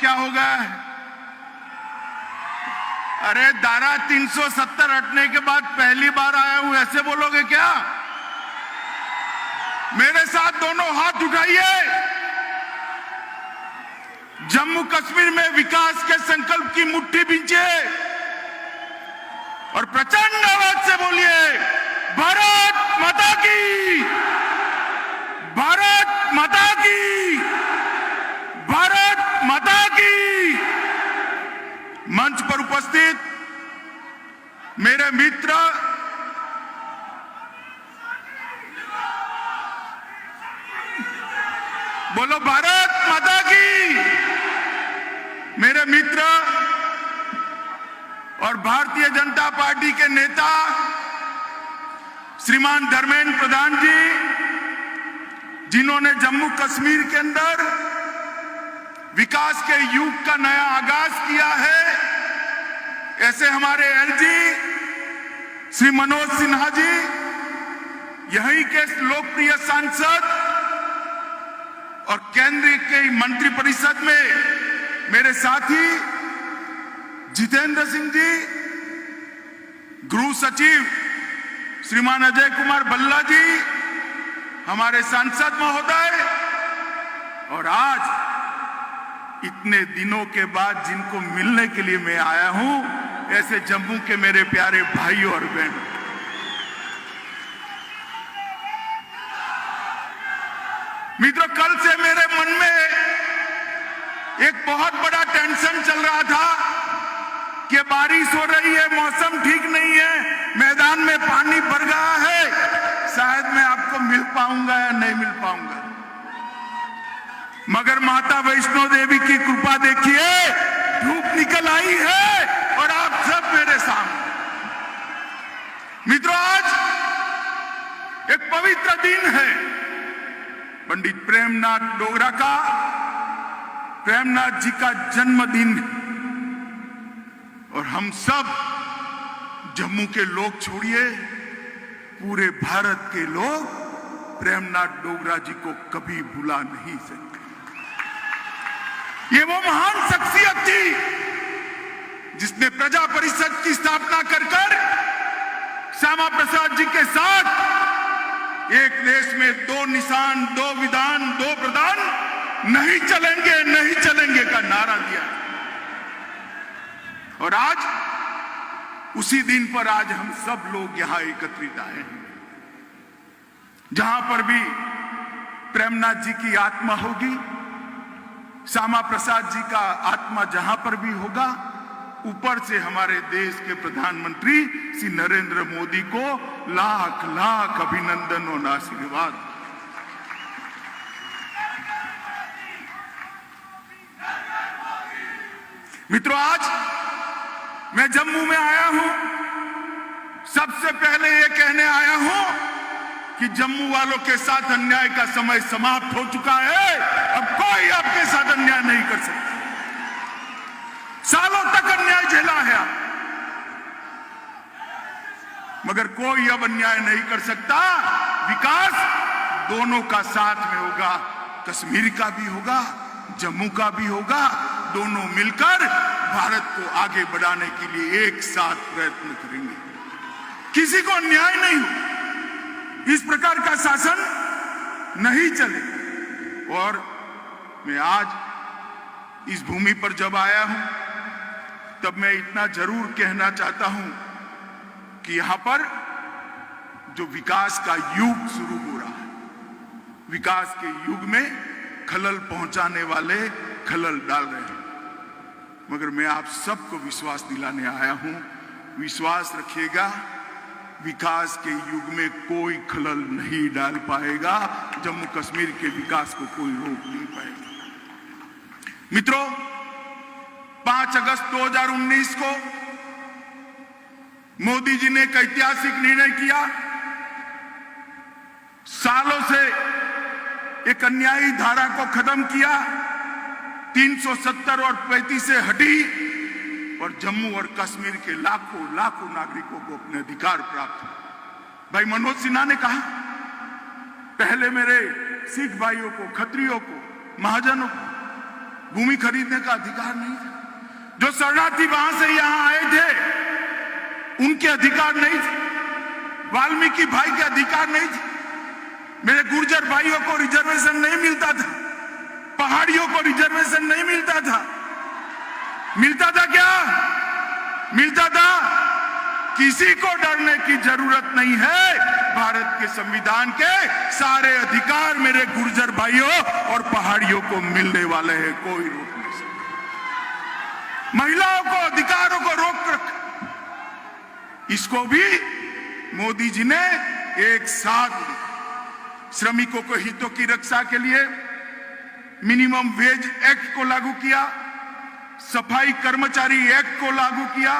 क्या होगा? अरे धारा 370 हटने के बाद पहली बार आया हूं, ऐसे बोलोगे क्या? मेरे साथ दोनों हाथ उठाइए। जम्मू कश्मीर में विकास के संकल्प की मुट्ठी बींचिए और प्रचंड आवाज से बोलिए, भारत माता की, भारत माता की, भारत माता की। मंच पर उपस्थित मेरे मित्र, बोलो भारत माता की। मेरे मित्र और भारतीय जनता पार्टी के नेता श्रीमान धर्मेंद्र प्रधान जी, जिन्होंने जम्मू कश्मीर के अंदर विकास के युग का नया आगाज किया है, ऐसे हमारे एलजी श्री मनोज सिन्हा जी, यहीं के लोकप्रिय सांसद और केंद्र के मंत्रिपरिषद में मेरे साथी जितेंद्र सिंह जी, गृह सचिव श्रीमान अजय कुमार भल्ला जी, हमारे सांसद महोदय, और आज इतने दिनों के बाद जिनको मिलने के लिए मैं आया हूं, ऐसे जम्मू के मेरे प्यारे भाई और बहन। मित्रों, कल से मेरे मन में एक बहुत बड़ा टेंशन चल रहा था कि बारिश हो रही है, मौसम ठीक नहीं है, मैदान में पानी भर गया है, शायद मैं आपको मिल पाऊंगा या नहीं मिल पाऊंगा। मगर माता वैष्णो देवी की कृपा देखिए, धूप निकल आई है और आप सब मेरे सामने। मित्रों, आज एक पवित्र दिन है, पंडित प्रेमनाथ डोगरा का, प्रेमनाथ जी का जन्मदिन, और हम सब जम्मू के लोग छोड़िए, पूरे भारत के लोग प्रेमनाथ डोगरा जी को कभी भुला नहीं सकते। ये वो महान शख्सियत थी जिसने प्रजा परिषद की स्थापना कर श्यामा प्रसाद जी के साथ एक देश में दो निशान, दो विधान, दो प्रधान, नहीं चलेंगे, नहीं चलेंगे का नारा दिया। और आज उसी दिन पर आज हम सब लोग यहां एकत्रित आए हैं, जहां पर भी प्रेमनाथ जी की आत्मा होगी, श्यामा प्रसाद जी का आत्मा जहां पर भी होगा, ऊपर से हमारे देश के प्रधानमंत्री श्री नरेंद्र मोदी को लाख लाख अभिनंदन और आशीर्वाद। मित्रों, आज मैं जम्मू में आया हूं, सबसे पहले ये कहने आया हूं कि जम्मू वालों के साथ अन्याय का समय समाप्त हो चुका है। अब कोई आपके साथ अन्याय नहीं कर सकता। सालों तक अन्याय झेला है आप, मगर कोई अब अन्याय नहीं कर सकता। विकास दोनों का साथ में होगा, कश्मीर का भी होगा, जम्मू का भी होगा। दोनों मिलकर भारत को आगे बढ़ाने के लिए एक साथ प्रयत्न करेंगे। किसी को अन्याय नहीं हो, इस प्रकार का शासन नहीं चले। और मैं आज इस भूमि पर जब आया हूं, तब मैं इतना जरूर कहना चाहता हूं कि यहां पर जो विकास का युग शुरू हो रहा है, विकास के युग में खलल पहुंचाने वाले खलल डाल रहे हैं, मगर मैं आप सबको विश्वास दिलाने आया हूं, विश्वास रखिएगा, विकास के युग में कोई खलल नहीं डाल पाएगा। जम्मू कश्मीर के विकास को कोई रोक नहीं पाएगा। मित्रों, 5 अगस्त 2019 को मोदी जी ने एक ऐतिहासिक निर्णय किया। सालों से एक अन्यायी धारा को खत्म किया, 370 और 35 से हटी और जम्मू और कश्मीर के लाखों लाखों नागरिकों को अपने अधिकार प्राप्त हुए। भाई मनोज सिन्हा ने कहा, पहले मेरे सिख भाइयों को, खत्रियों को, महाजनों को भूमि खरीदने का अधिकार नहीं था। जो शरणार्थी वहां से यहां आए थे उनके अधिकार नहीं थे, वाल्मीकि भाई के अधिकार नहीं थे, मेरे गुर्जर भाइयों को रिजर्वेशन नहीं मिलता था, पहाड़ियों को रिजर्वेशन नहीं मिलता था। मिलता था क्या? मिलता था। किसी को डरने की जरूरत नहीं है। भारत के संविधान के सारे अधिकार मेरे गुर्जर भाइयों और पहाड़ियों को मिलने वाले हैं, कोई रोक नहीं सकता। महिलाओं को अधिकारों को रोक रखा, इसको भी मोदी जी ने एक साथ श्रमिकों को हितों की रक्षा के लिए मिनिमम वेज एक्ट को लागू किया, सफाई कर्मचारी एक्ट को लागू किया,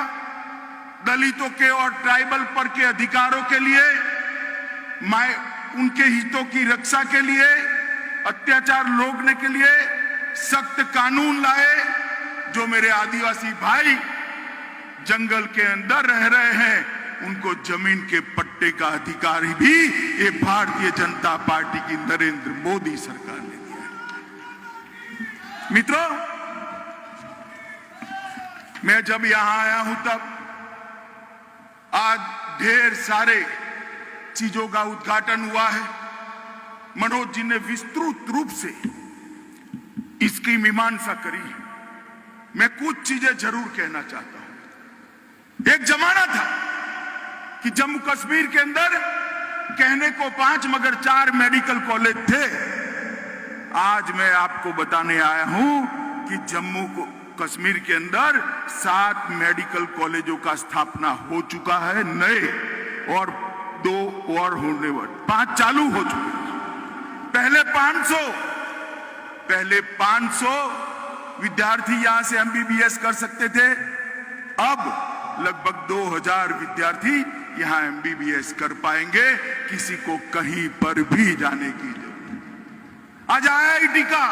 दलितों के और ट्राइबल पर के अधिकारों के लिए, उनके हितों की रक्षा के लिए, अत्याचार रोकने के लिए सख्त कानून लाए। जो मेरे आदिवासी भाई जंगल के अंदर रह रहे हैं उनको जमीन के पट्टे का अधिकार भी ये भारतीय जनता पार्टी की नरेंद्र मोदी सरकार ने दिया है। मित्रों, मैं जब यहां आया हूं तब आज ढेर सारे चीजों का उद्घाटन हुआ है। मनोज जी ने विस्तृत रूप से इसकी मीमांसा करी है। मैं कुछ चीजें जरूर कहना चाहता हूं। एक जमाना था कि जम्मू कश्मीर के अंदर कहने को 5 मगर 4 मेडिकल कॉलेज थे। आज मैं आपको बताने आया हूं कि जम्मू को कश्मीर के अंदर 7 मेडिकल कॉलेजों का स्थापना हो चुका है नए, और 2 और होने वाले, 5 चालू हो चुके हैं। पहले 500 विद्यार्थी यहां से एमबीबीएस कर सकते थे, अब लगभग 2000 विद्यार्थी यहां एमबीबीएस कर पाएंगे, किसी को कहीं पर भी जाने की जरूरत। आज आईआईटी का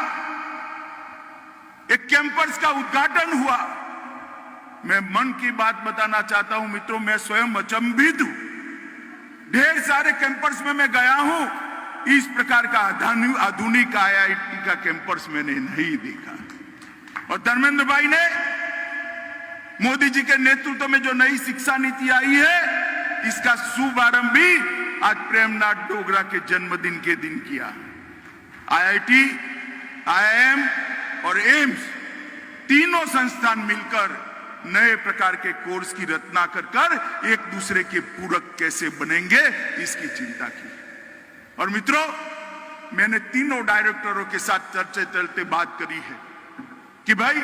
एक कैंपस का उद्घाटन हुआ। मैं मन की बात बताना चाहता हूं मित्रों, मैं स्वयं अचंभित हूं। ढेर सारे कैंपस में मैं गया हूं, इस प्रकार का आधुनिक आईआईटी का कैंपस मैंने नहीं देखा। और धर्मेंद्र भाई ने मोदी जी के नेतृत्व में जो नई शिक्षा नीति आई है, इसका शुभारंभ भी आज प्रेमनाथ डोगरा के जन्मदिन के दिन किया। आईआईटी, आईआईएम और एम्स तीनों संस्थान मिलकर नए प्रकार के कोर्स की रचना कर एक दूसरे के पूरक कैसे बनेंगे, इसकी चिंता की। और मित्रों, मैंने तीनों डायरेक्टरों के साथ चर्चा चलते बात करी है कि भाई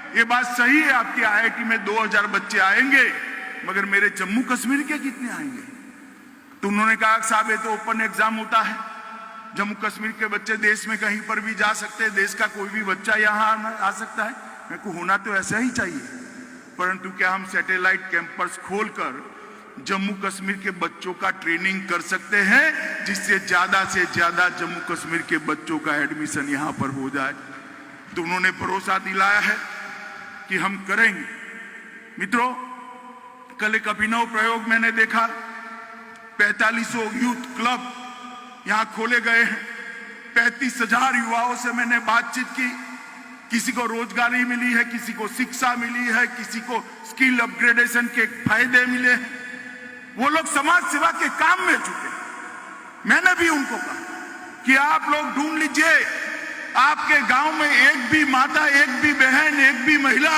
ये बात सही है, आपके आईआईटी में 2000 बच्चे आएंगे, मगर मेरे जम्मू कश्मीर के कितने आएंगे? तो उन्होंने कहा साहब ये तो ओपन एग्जाम होता है, जम्मू कश्मीर के बच्चे देश में कहीं पर भी जा सकते हैं, देश का कोई भी बच्चा यहाँ आ सकता है। मेरे को होना तो ऐसा ही चाहिए, परंतु क्या हम सैटेलाइट कैंपस खोलकर जम्मू कश्मीर के बच्चों का ट्रेनिंग कर सकते हैं, जिससे ज्यादा से ज्यादा जम्मू कश्मीर के बच्चों का एडमिशन यहाँ पर हो जाए? तो उन्होंने भरोसा दिलाया है कि हम करेंगे। मित्रों, कल एक अभिनव प्रयोग मैंने देखा। 4500 यूथ क्लब यहां खोले गए हैं। 35,000 युवाओं से मैंने बातचीत की। किसी को रोजगारी मिली है, किसी को शिक्षा मिली है, किसी को स्किल अपग्रेडेशन के फायदे मिले हैं। वो लोग समाज सेवा के काम में जुटे। मैंने भी उनको कहा कि आप लोग ढूंढ लीजिए, आपके गांव में एक भी माता, एक भी बहन, एक भी महिला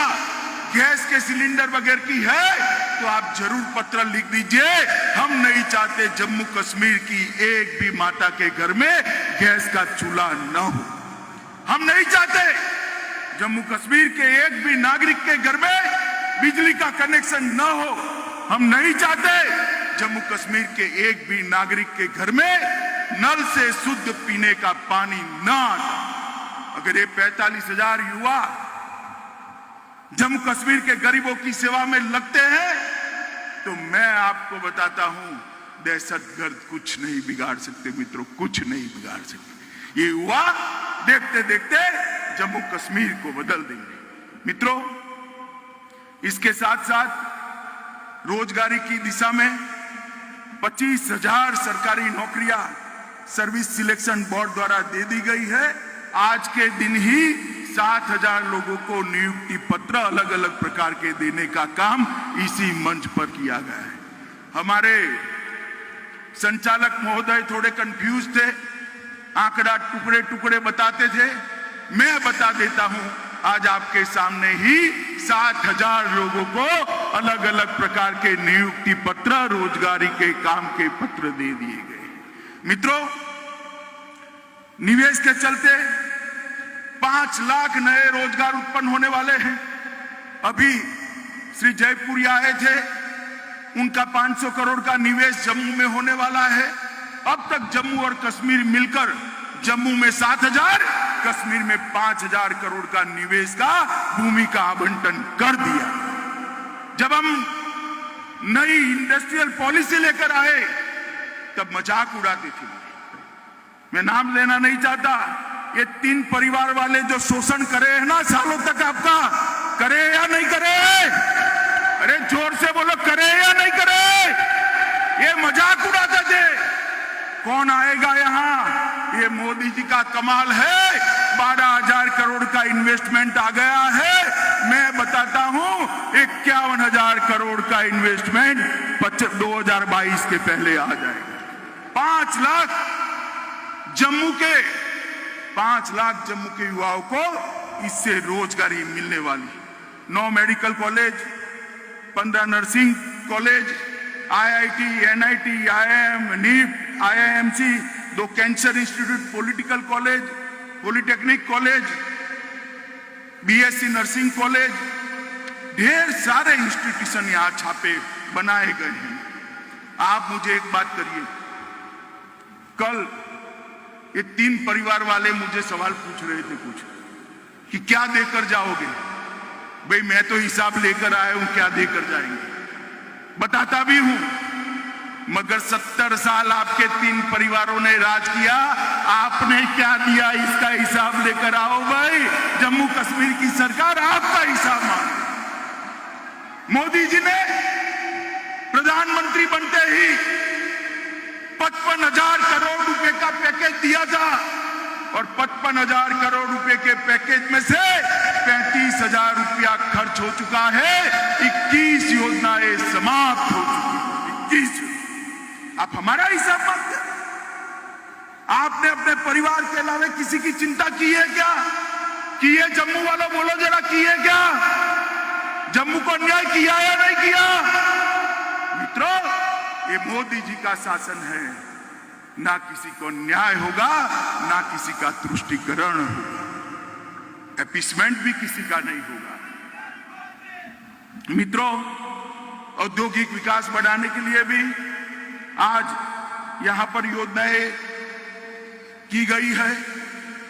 गैस के सिलेंडर वगैरह की है तो आप जरूर पत्र लिख दीजिए। हम नहीं चाहते जम्मू कश्मीर की एक भी माता के घर में गैस का चूल्हा न हो। हम नहीं चाहते जम्मू कश्मीर के एक भी नागरिक के घर में बिजली का कनेक्शन न हो। हम नहीं चाहते जम्मू कश्मीर के एक भी नागरिक के घर में नल से शुद्ध पीने का पानी न आता। अगर ये 45,000 युवा जम्मू कश्मीर के गरीबों की सेवा में लगते हैं तो मैं आपको बताता हूं, दहशतगर्द कुछ नहीं बिगाड़ सकते मित्रों, कुछ नहीं बिगाड़ सकते। ये युवा देखते देखते जम्मू कश्मीर को बदल देंगे। मित्रों, इसके साथ साथ रोजगारी की दिशा में 25,000 सरकारी नौकरियां सर्विस सिलेक्शन बोर्ड द्वारा दे दी गई है। आज के दिन ही 7,000 लोगों को नियुक्ति पत्र अलग अलग प्रकार के देने का काम इसी मंच पर किया गया है। हमारे संचालक महोदय थोड़े कंफ्यूज थे, आंकड़ा टुकड़े टुकड़े बताते थे। मैं बता देता हूं, आज आपके सामने ही 7,000 लोगों को अलग अलग प्रकार के नियुक्ति पत्र, रोजगारी के काम के पत्र दे दिए गए। मित्रों, निवेश के चलते 5 लाख नए रोजगार उत्पन्न होने वाले हैं। अभी श्री जयपुरी आए थे, उनका 500 करोड़ का निवेश जम्मू में होने वाला है। अब तक जम्मू और कश्मीर मिलकर जम्मू में 7,000, कश्मीर में 5,000 करोड़ का निवेश का भूमि का आवंटन कर दिया। जब हम नई इंडस्ट्रियल पॉलिसी लेकर आए तब मजाक उड़ाते थे। मैं नाम लेना नहीं चाहता। ये 3 परिवार वाले जो शोषण करे हैं ना सालों तक, आपका करे या नहीं करे? अरे जोर से बोलो, करे या नहीं करे? ये मजाक उड़ाते थे। कौन आएगा यहाँ? ये मोदी जी का कमाल है। 12,000 करोड़ का इन्वेस्टमेंट आ गया है। मैं बताता हूँ 51,000 करोड़ का इन्वेस्टमेंट 2022 के पहले आ जाएगा। 5 लाख जम्मू के युवाओं को इससे रोजगारी मिलने वाली। 9 medical college, 15 nursing college, IIT, NIT, IIM, NIT, IIMC, 2 cancer institute, political college, polytechnic college, BSc nursing college, ढेर सारे इंस्टीट्यूशन यहाँ छापे बनाए गए हैं। आप मुझे एक बात करिए, कल ये 3 परिवार वाले मुझे सवाल पूछ रहे थे कुछ कि क्या देकर जाओगे। भाई मैं तो हिसाब लेकर आया हूं, क्या देकर जाएंगे बताता भी हूं, मगर 70 साल आपके 3 परिवारों ने राज किया, आपने क्या दिया इसका हिसाब लेकर आओ। भाई जम्मू कश्मीर की सरकार आपका हिसाब मांगे। मोदी जी ने प्रधानमंत्री बनते ही 55,000 करोड़ रुपए का पैकेज दिया था और 55,000 करोड़ रुपए के पैकेज में से 35,000 रुपया खर्च हो चुका है। 21 योजनाएं समाप्त हो चुकी। 21। आप हमारा हिसाब मांगते हैं? आपने अपने परिवार के अलावा किसी की चिंता की है क्या? की है? जम्मू वालों बोलो जरा, की है क्या? जम्मू को अन्याय किया या नहीं किया? मित्रों, ये मोदी जी का शासन है। ना किसी को न्याय होगा, ना किसी का तुष्टीकरण होगा, एपीसमेंट भी किसी का नहीं होगा। मित्रों, औद्योगिक विकास बढ़ाने के लिए भी आज यहां पर योजनाएं की गई है।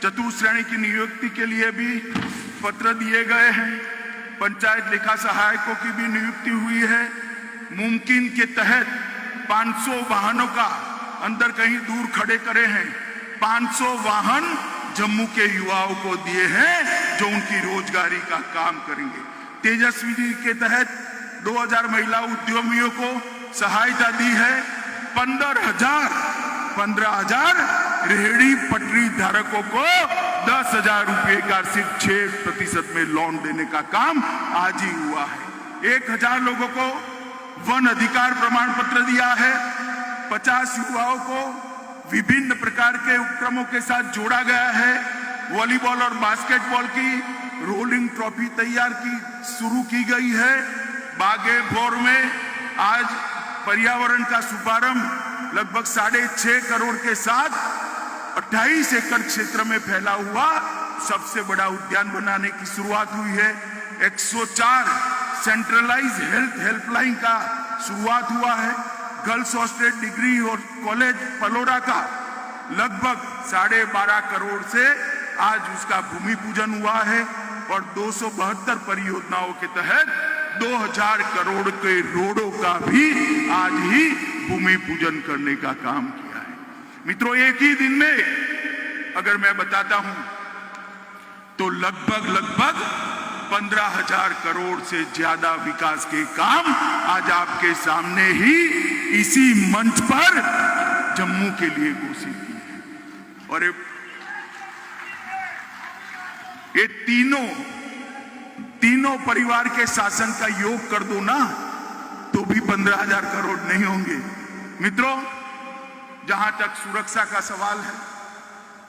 चतुर्थ श्रेणी की नियुक्ति के लिए भी पत्र दिए गए हैं। पंचायत लेखा सहायकों की भी नियुक्ति हुई है। मुमकिन के तहत 500 वाहनों का अंदर कहीं दूर खड़े करे हैं। 500 वाहन जम्मू के युवाओं को दिए हैं जो उनकी रोजगारी का काम करेंगे। तेजस्वी के तहत 2,000 महिला उद्यमियों को सहायता दी है। 15,000 रेहड़ी पटरी धारकों को 10,000 रुपए का सिर्फ 6% में लोन देने का काम आज ही हुआ है। 1,000 लोगों को वन अधिकार प्रमाण पत्र दिया है। 50 युवाओं को विभिन्न प्रकार के उपक्रमों के साथ जोड़ा गया है। वॉलीबॉल और बास्केटबॉल की रोलिंग ट्रॉफी तैयार की शुरू की गई है। बागेपुर में आज पर्यावरण का शुभारंभ लगभग 6.5 करोड़ के साथ 28 एकड़ क्षेत्र में फैला हुआ सबसे बड़ा उद्यान बनाने की शुरुआत हुई है। 104 सेंट्रलाइज हेल्थ हेल्पलाइन का शुरुआत हुआ है। गर्ल्स हॉस्टल डिग्री और कॉलेज पलोरा का लगभग 12.5 करोड़ से आज उसका भूमि पूजन हुआ है और 272 परियोजनाओं के तहत 2,000 करोड़ के रोडों का भी आज ही भूमि पूजन करने का काम किया है। मित्रों, एक ही दिन में अगर मैं बताता हूं तो लगभग 15,000 करोड़ से ज्यादा विकास के काम आज आपके सामने ही इसी मंच पर जम्मू के लिए घोषित किए हैं। और ये तीनों परिवार के शासन का योग कर दो ना, तो भी 15,000 करोड़ नहीं होंगे। मित्रों, जहां तक सुरक्षा का सवाल है,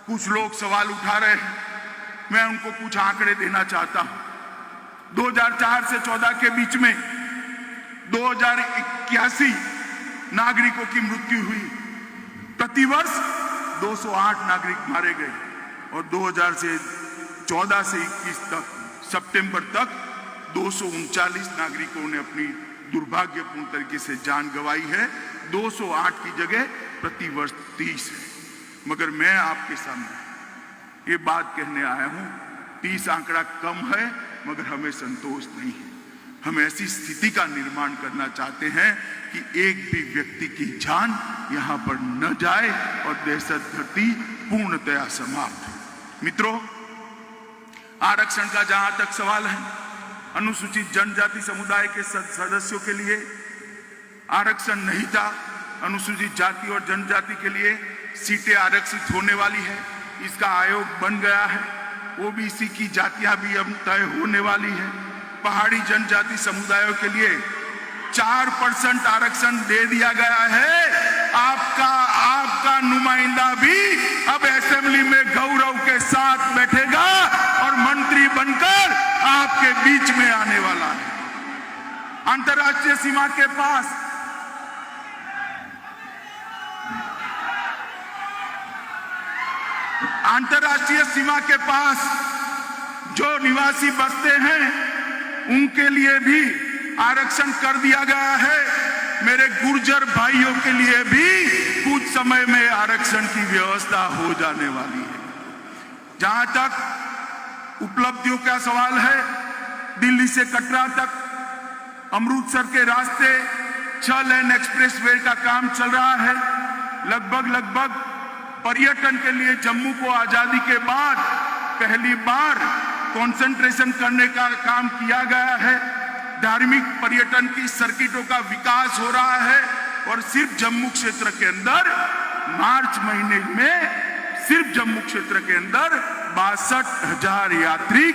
कुछ लोग सवाल उठा रहे हैं, मैं उनको कुछ आंकड़े देना चाहता हूं। 2004 से 14 के बीच में 2081 नागरिकों की मृत्यु हुई। प्रतिवर्ष 208 नागरिक मारे गए और 2014 से 21 तक सितंबर तक 239 नागरिकों ने अपनी दुर्भाग्यपूर्ण तरीके से जान गंवाई है। 208 की जगह प्रतिवर्ष 30 है। मगर मैं आपके सामने ये बात कहने आया हूं, 30 आंकड़ा कम है, मगर हमें संतोष नहीं है। हम ऐसी स्थिति का निर्माण करना चाहते हैं कि एक भी व्यक्ति की जान यहां पर न जाए और दहशत धरती पूर्णतया समाप्त हो। मित्रों, आरक्षण का जहां तक सवाल है, अनुसूचित जनजाति समुदाय के सदस्यों के लिए आरक्षण नहीं था। अनुसूचित जाति और जनजाति के लिए सीटें आरक्षित होने वाली है, इसका आयोग बन गया है। ओबीसी की जातियां भी अब तय होने वाली है। पहाड़ी जनजाति समुदायों के लिए 4% आरक्षण दे दिया गया है। आपका नुमाइंदा भी अब असेंबली में गौरव के साथ बैठेगा और मंत्री बनकर आपके बीच में आने वाला है। अंतर्राष्ट्रीय सीमा के पास जो निवासी बसते हैं, उनके लिए भी आरक्षण कर दिया गया है। मेरे गुर्जर भाइयों के लिए भी कुछ समय में आरक्षण की व्यवस्था हो जाने वाली है। जहां तक उपलब्धियों का सवाल है, दिल्ली से कटरा तक अमृतसर के रास्ते 6 लेन एक्सप्रेसवे का काम चल रहा है। लगभग पर्यटन के लिए जम्मू को आजादी के बाद पहली बार कंसंट्रेशन करने का काम किया गया है। धार्मिक पर्यटन की सर्किटों का विकास हो रहा है और सिर्फ जम्मू क्षेत्र के अंदर मार्च महीने में सिर्फ जम्मू क्षेत्र के अंदर 62,000 यात्री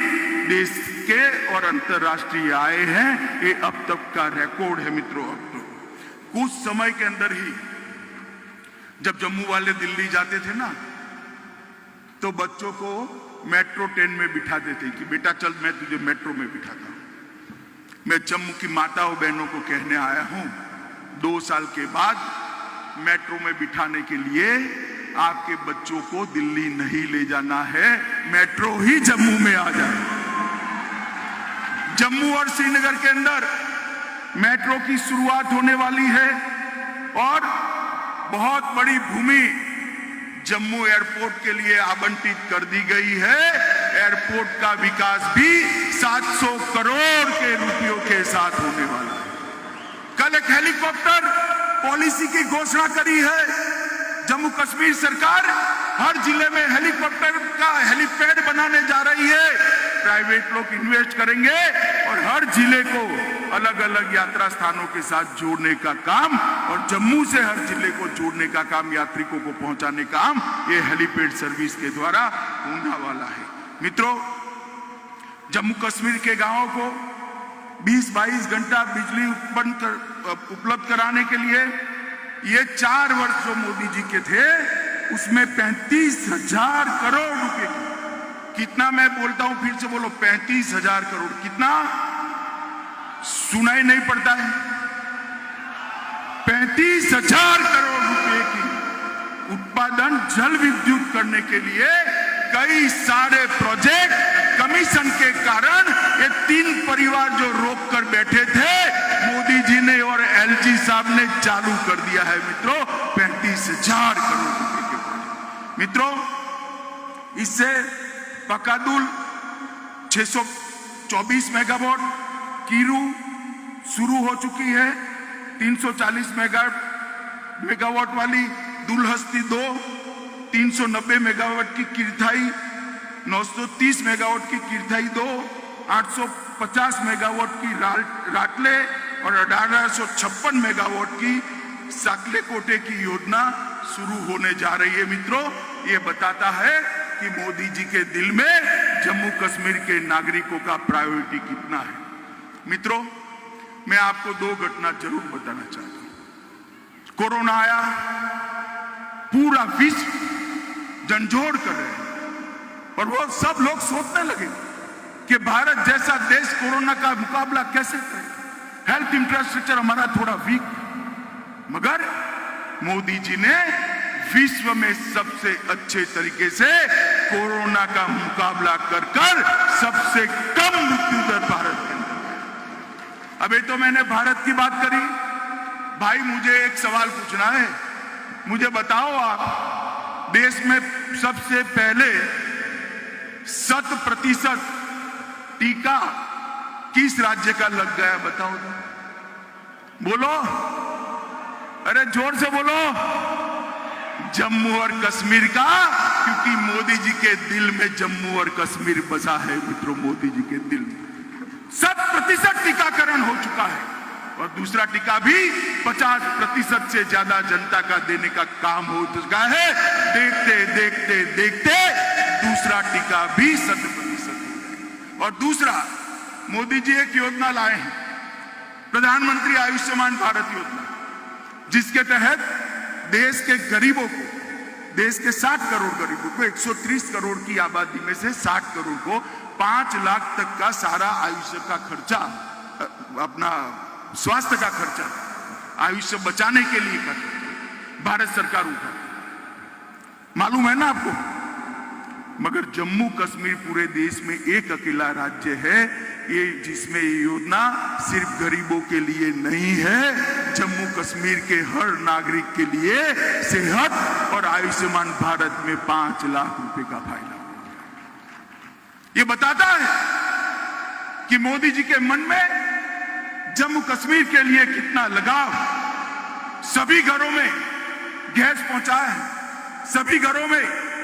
देश के और अंतर्राष्ट्रीय आए हैं। ये अब तक का रिकॉर्ड है। मित्रों, अब तो कुछ समय के अंदर ही जब जम्मू वाले दिल्ली जाते थे ना, तो बच्चों को मेट्रो ट्रेन में बिठाते थे कि बेटा चल, मैं तुझे मेट्रो में बिठाता हूं। मैं जम्मू की माताओं बहनों को कहने आया हूं, 2 साल के बाद मेट्रो में बिठाने के लिए आपके बच्चों को दिल्ली नहीं ले जाना है, मेट्रो ही जम्मू में आ जाए। जम्मू और श्रीनगर के अंदर मेट्रो की शुरुआत होने वाली है और बहुत बड़ी भूमि जम्मू एयरपोर्ट के लिए आवंटित कर दी गई है। एयरपोर्ट का विकास भी 700 करोड़ के रुपयों के साथ होने वाला है। कल एक हेलीकॉप्टर पॉलिसी की घोषणा करी है। जम्मू कश्मीर सरकार हर जिले में हेलीकॉप्टर का हेलीपैड बनाने जा रही है। प्राइवेट लोग इन्वेस्ट करेंगे और हर जिले को अलग अलग यात्रा स्थानों के साथ जोड़ने का काम और जम्मू से हर जिले को जोड़ने का काम, यात्रिकों को पहुंचाने का काम ये हेलीपैड सर्विस के द्वारा होने वाला है। मित्रों, जम्मू कश्मीर के गांवों को 20-22 घंटा बिजली उपलब्ध कराने के लिए ये 4 वर्ष जो मोदी जी के थे, उसमें 35,000 करोड़ रुपए की, कितना मैं बोलता हूं फिर से बोलो, 35,000 करोड़। कितना सुनाई नहीं पड़ता है? 35,000 करोड़ रुपए की उत्पादन जल विद्युत करने के लिए कई सारे प्रोजेक्ट कमीशन के कारण ये 3 परिवार जो रोक कर बैठे थे, मोदी जी ने और एलजी साहब ने चालू कर दिया है। मित्रों, 35,000 करोड़ रुपए के प्रोजेक्ट। मित्रों, इससे पकादुल 624 मेगावाट, कीरू शुरू हो चुकी है 340 मेगावाट वाली, दुलहस्ती 2 390 मेगावाट की किरथाई, 930 मेगावाट की किरथाई 2, 850 मेगावाट की राटले और 1856 मेगावाट की साकले कोटे की योजना शुरू होने जा रही है। मित्रों, ये बताता है कि मोदी जी के दिल में जम्मू कश्मीर के नागरिकों का प्रायोरिटी कितना है। मित्रों, मैं आपको 2 घटना जरूर बताना चाहता हूं। कोरोना आया, पूरा विश्व झंझोड़ कर रहे हैं और वो सब लोग सोचने लगे कि भारत जैसा देश कोरोना का मुकाबला कैसे करेगा। हेल्थ इंफ्रास्ट्रक्चर हमारा थोड़ा वीक, मगर मोदी जी ने विश्व में सबसे अच्छे तरीके से कोरोना का मुकाबला कर सबसे कम मृत्यु दर भारत के अंदर। अभी तो मैंने भारत की बात करी, भाई मुझे एक सवाल पूछना है। मुझे बताओ, आप देश में सबसे पहले 100% टीका किस राज्य का लग गया, बताओ तो। बोलो, अरे जोर से बोलो। जम्मू और कश्मीर का, क्योंकि मोदी जी के दिल में जम्मू और कश्मीर बसा है। मित्रों, मोदी जी के दिल में 100% टीकाकरण हो चुका है और दूसरा टीका भी 50% से ज्यादा जनता का देने का काम हो चुका है। देखते देखते देखते दूसरा टीका भी 100% हो गया। और दूसरा, मोदी जी एक योजना लाए हैं, प्रधानमंत्री आयुष्मान भारत योजना, जिसके तहत देश के गरीबों को, देश के 60 करोड़ गरीबों को, 130 करोड़ की आबादी में से 60 करोड़ को 5 लाख तक का सारा आयुष्य का खर्चा, अपना स्वास्थ्य का खर्चा, आयुष्य बचाने के लिए का भारत सरकार उठा। मालूम है ना आपको? मगर जम्मू कश्मीर पूरे देश में एक अकेला राज्य है ये जिसमें ये योजना सिर्फ गरीबों के लिए नहीं है, जम्मू कश्मीर के हर नागरिक के लिए सेहत और आयुष्मान भारत में 5 लाख रुपए का फायदा। ये बताता है कि मोदी जी के मन में जम्मू कश्मीर के लिए कितना लगाव। सभी घरों में गैस पहुंचा है, सभी घरों में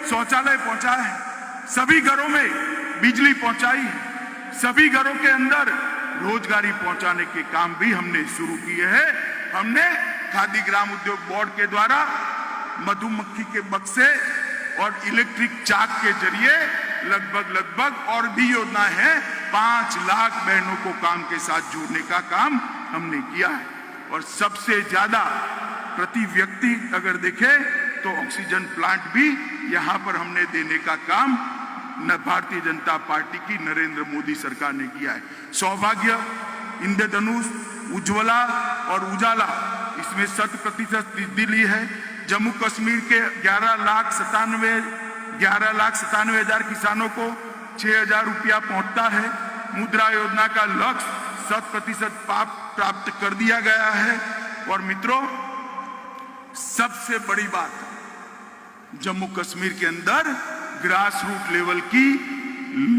शौचालय पहुंचा है, सभी घरों में बिजली पहुंचाई है, सभी घरों के अंदर रोजगारी पहुंचाने के काम भी हमने शुरू किए हैं। हमने खादी ग्राम उद्योग बोर्ड के द्वारा मधुमक्खी के बक्से और इलेक्ट्रिक चाक के जरिए लगभग और भी योजना है 5 लाख बहनों को काम के साथ जोड़ने का काम हमने किया है। और सबसे ज्यादा प्रति व्यक्ति अगर देखे तो ऑक्सीजन प्लांट भी यहां पर हमने देने का काम भारतीय जनता पार्टी की नरेंद्र मोदी सरकार ने किया है। सौभाग्य, इंद्रधनुष, उज्ज्वला और उजाला, इसमें 100% दिल्ली है। जम्मू कश्मीर के 11,97,000 किसानों को 6,000 रुपया पहुंचता है। मुद्रा योजना का लक्ष्य 100% प्राप्त कर दिया गया है। और मित्रों, सबसे बड़ी बात, जम्मू कश्मीर के अंदर ग्रास रूट लेवल की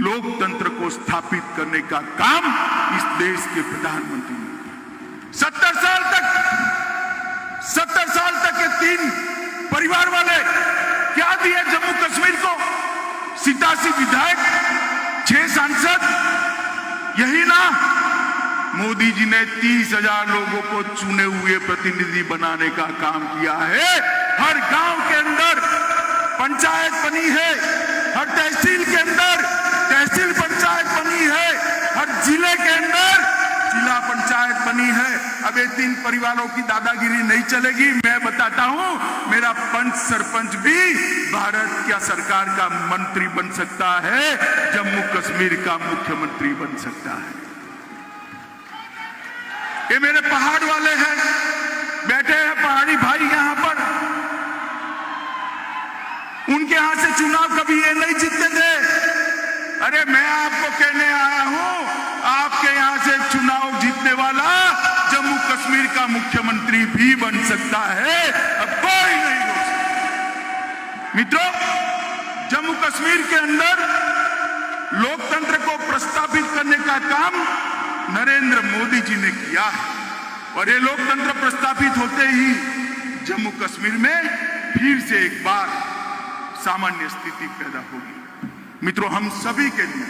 लोकतंत्र को स्थापित करने का काम इस देश के प्रधानमंत्री ने 70 साल तक ये 3 परिवार वाले क्या दिए जम्मू कश्मीर को? 87 विधायक, 6 सांसद, यही ना? मोदी जी ने 30,000 लोगों को चुने हुए प्रतिनिधि बनाने का काम किया है। हर गांव के अंदर पंचायत बनी है, हर तहसील के अंदर तहसील पंचायत बनी है, हर जिले के अंदर जिला पंचायत बनी है। अब ये 3 परिवारों की दादागिरी नहीं चलेगी। मैं बताता हूं, मेरा पंच सरपंच भी भारत की सरकार का मंत्री बन सकता है, जम्मू कश्मीर का मुख्यमंत्री बन सकता है। ये मेरे पहाड़ वाले हैं, बैठे हैं पहाड़ी भाई यहां पर। उनके यहां से चुनाव कभी ये नहीं जीतते थे। अरे मैं आपको कहने आया हूं, आपके यहां से चुनाव जीतने वाला जम्मू कश्मीर का मुख्यमंत्री भी बन सकता है। अब कोई नहीं रोक सकता। मित्रों, जम्मू कश्मीर के अंदर लोकतंत्र को प्रस्तावित करने का काम नरेंद्र मोदी जी ने किया है। और ये लोकतंत्र प्रस्तापित होते ही जम्मू कश्मीर में फिर से एक बार सामान्य स्थिति पैदा होगी। मित्रों, हम सभी के लिए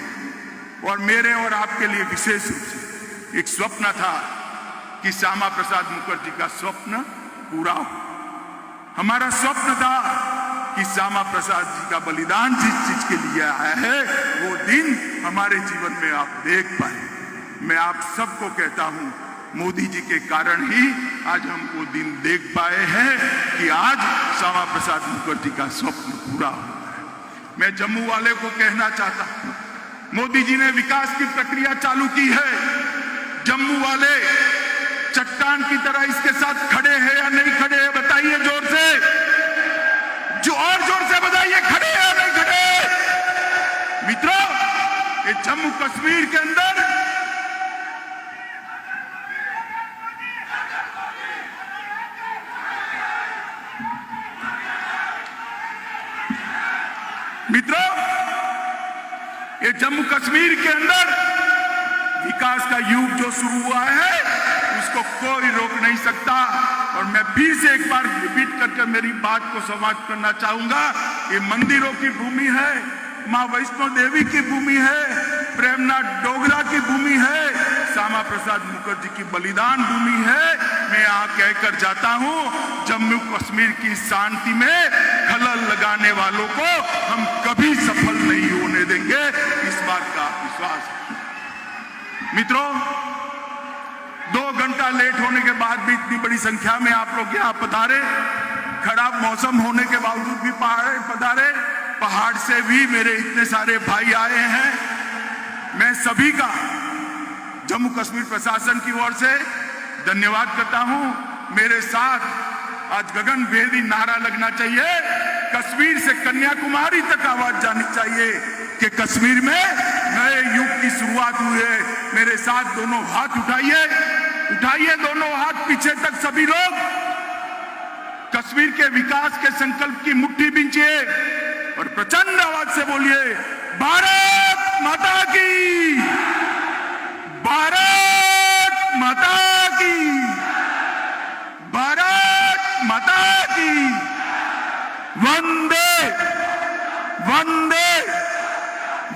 और मेरे और आपके लिए विशेष रूप से एक स्वप्न था कि श्यामा प्रसाद मुखर्जी का स्वप्न पूरा हो। हमारा स्वप्न था कि श्यामा प्रसाद जी का बलिदान जिस चीज के लिए आया है वो दिन हमारे जीवन में आप देख पाए। मैं आप सबको कहता हूं, मोदी जी के कारण ही आज हम वो दिन देख पाए हैं कि आज श्यामा प्रसाद मुखर्जी का स्वप्न पूरा हुआ है। मैं जम्मू वाले को कहना चाहता हूं, मोदी जी ने विकास की प्रक्रिया चालू की है। जम्मू वाले चट्टान की तरह इसके साथ खड़े हैं या नहीं खड़े हैं? बताइए जोर से, जो और जोर से बताइए, खड़े हैं या नहीं खड़े? मित्रों, ये जम्मू कश्मीर के अंदर ये जम्मू कश्मीर के अंदर विकास का युग जो शुरू हुआ है उसको कोई रोक नहीं सकता। और मैं फिर से एक बार रिपीट करके मेरी बात को समाप्त करना चाहूंगा। ये मंदिरों की भूमि है, मां वैष्णो देवी की भूमि है, प्रेमनाथ डोगरा की भूमि है, श्यामा प्रसाद मुखर्जी की बलिदान भूमि है। मैं यहाँ कहकर जाता हूँ, जम्मू कश्मीर की शांति में खलल लगाने वालों को हम कभी सफल नहीं होने देंगे, इस बात का विश्वास है। मित्रों, 2 घंटा लेट होने के बाद भी इतनी बड़ी संख्या में आप लोग यहाँ पधारे, खराब मौसम होने के बावजूद भी पधारे, पहाड़ से भी मेरे इतने सारे भाई आए हैं। मैं सभी का जम्मू कश्मीर प्रशासन की ओर से धन्यवाद करता हूं। मेरे साथ आज गगनभेदी नारा लगना चाहिए, कश्मीर से कन्याकुमारी तक आवाज जानी चाहिए कि कश्मीर में नए युग की शुरुआत हुई है। मेरे साथ दोनों हाथ उठाइए, उठाइए दोनों हाथ पीछे तक सभी लोग। कश्मीर के विकास के संकल्प की मुट्ठी बींचिए और प्रचंड आवाज से बोलिए, भारत माता की, भारत माता की, भारत माता की। वंदे वंदे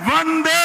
वंदे